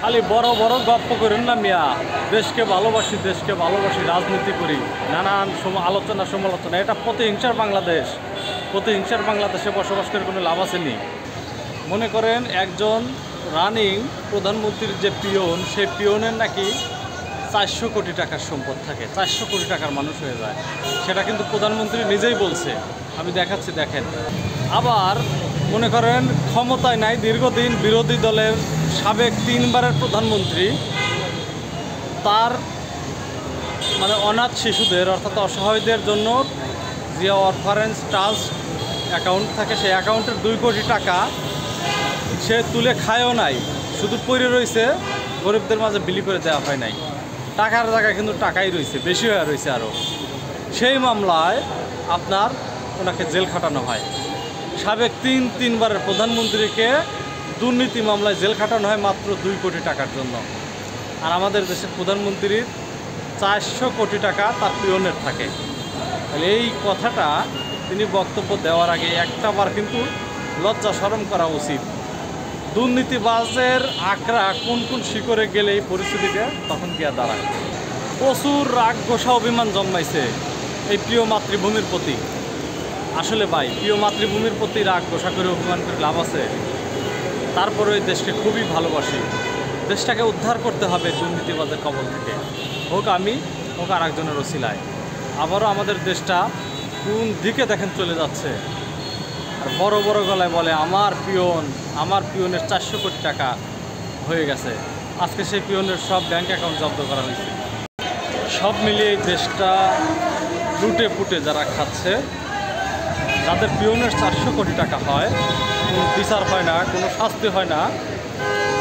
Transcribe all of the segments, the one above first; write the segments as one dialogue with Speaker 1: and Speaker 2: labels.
Speaker 1: খালি বড় বড় গপ্প করেন না মিয়া। দেশকে ভালোবাসি, দেশকে ভালোবাসি, রাজনীতি করি, নানান আলোচনা সমালোচনা। এটা প্রতিহিংসার বাংলাদেশ। প্রতিহিংসার বাংলাদেশে বসবাস করে কোনো লাভ আসেনি। মনে করেন একজন রানিং প্রধানমন্ত্রীর যে পিয়ন, সেই পিয়নের নাকি 400 কোটি টাকার সম্পদ থাকে, 400 কোটি টাকার মানুষ হয়ে যায়। সেটা কিন্তু প্রধানমন্ত্রী নিজেই বলছে। আমি দেখাচ্ছি, দেখেন। আবার মনে করেন ক্ষমতায় নাই, দীর্ঘদিন বিরোধী দলের সাবেক 3 বারের প্রধানমন্ত্রী, তার মানে অনাথ শিশুদের অর্থাৎ অসহায়দের জন্য যে অরফারেন্স ট্রাস্ট অ্যাকাউন্ট থাকে, সেই অ্যাকাউন্টের 2 কোটি টাকা সে তুলে খায়ও নাই, শুধু পড়ে রয়েছে, গরিবদের মাঝে বিলি করে দেওয়া হয় নাই। টাকার জায়গায় কিন্তু টাকাই রয়েছে, বেশি হয়ে রয়েছে আরও। সেই মামলায় আপনার ওনাকে জেল খাটানো হয়। সাবেক 3 বারের প্রধানমন্ত্রীকে দুর্নীতি মামলায় জেল খাটানো হয় মাত্র 2 কোটি টাকার জন্য। আর আমাদের দেশের প্রধানমন্ত্রীর 400 কোটি টাকা তার পিয়নের থাকে। তাহলে এই কথাটা তিনি বক্তব্য দেওয়ার আগে একটাবার কিন্তু লজ্জা শরম করা উচিত। দুর্নীতিবাজের আঁকড়া কোন কোন শিকড়ে গেলে এই পরিস্থিতিটা তখন গিয়া দাঁড়ায়। প্রচুর রাগ গোসা অভিমান জন্মাইছে এই প্রিয় মাতৃভূমির প্রতি। আসলে ভাই, প্রিয় মাতৃভূমির প্রতি রাগ গোসা করে অভিমান করে লাভ আছে? তারপরে এই দেশকে খুবই ভালোবাসি। দেশটাকে উদ্ধার করতে হবে দুর্নীতিবাজের কবল থেকে, হোক আমি, হোক আর একজনের ওসিলায়। আবারও আমাদের দেশটা কোন দিকে দেখেন চলে যাচ্ছে। আর বড় বড় গলায় বলে আমার পিয়নের 400 কোটি টাকা হয়ে গেছে। আজকে সেই পিয়নের সব ব্যাংক অ্যাকাউন্ট জব্দ করা হয়েছে। সব মিলিয়ে এই দেশটা লুটে পুটে যারা খাচ্ছে, যাদের পিয়নের 400 কোটি টাকা হয়, কোনো বিচার হয় না, কোনো শাস্তি হয় না,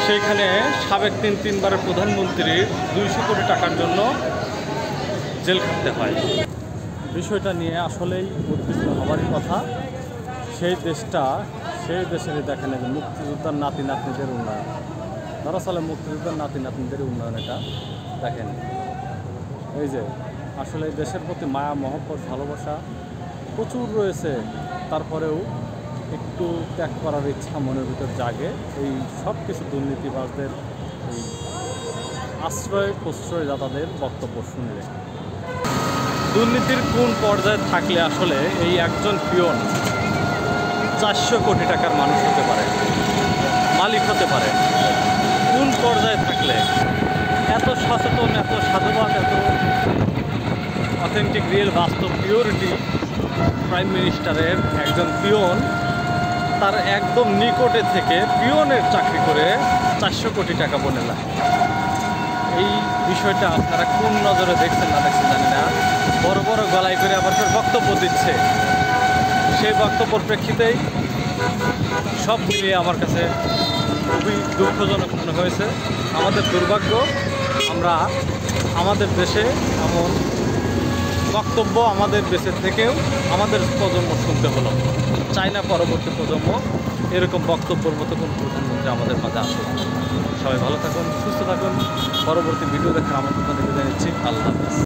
Speaker 1: সেইখানে সাবেক 3 বারের প্রধানমন্ত্রীর 200 কোটি টাকার জন্য জেল খাটতে হয়। বিষয়টা নিয়ে আসলেই উদ্বিগ্ন হবারই কথা। সেই দেশেরই দেখেন যে মুক্তিযোদ্ধার নাতি নাতনিদের উন্নয়ন, দরআসলে মুক্তিযোদ্ধার নাতি নাতনিদের উন্নয়ন। এটা দেখেন, এই যে আসলে এই দেশের প্রতি মায়া মহব্বত ভালোবাসা প্রচুর রয়েছে, তারপরেও একটু ত্যাগ করার ইচ্ছা মনের ভিতর জাগে এই সব কিছু দুর্নীতিবাজদের, এই আশ্রয় প্রশ্রয়দাতাদের বক্তব্য শুনলে। দুর্নীতির কোন পর্যায়ে থাকলে আসলে এই একজন পিয়ন 400 কোটি টাকার মানুষ হতে পারে, মালিক হতে পারে? কোন পর্যায়ে থাকলে? এত সচেতন, এত সাধুবাদ, এত অথেন্টিক, রিয়েল, বাস্তব, পিওরিটি প্রাইম মিনিস্টারের একজন পিয়ন তার একদম নিকটে থেকে পিয়নের চাকরি করে 400 কোটি টাকা বনে না। এই বিষয়টা আপনারা কোন নজরে দেখছেন না দেখছেন জানি না। বড় বড় গলায় করে আবার বক্তব্য দিচ্ছে। সেই বক্তব্যের প্রেক্ষিতেই সব মিলিয়ে আমার কাছে খুবই দুঃখজনক মনে হয়েছে। আমাদের দুর্ভাগ্য, আমরা আমাদের দেশে এমন বক্তব্য আমাদের দেশে থেকেও আমাদের প্রজন্ম শুনতে হলো। চাই না পরবর্তী প্রজন্ম এরকম বক্তব্যের মতো কোনো প্রধানমন্ত্রী আমাদের মাঝে আসুক। সবাই ভালো থাকুন, সুস্থ থাকুন। পরবর্তী ভিডিও দেখার আমন্ত্রণ জানিয়ে দিচ্ছি। আল্লাহ হাফেজ।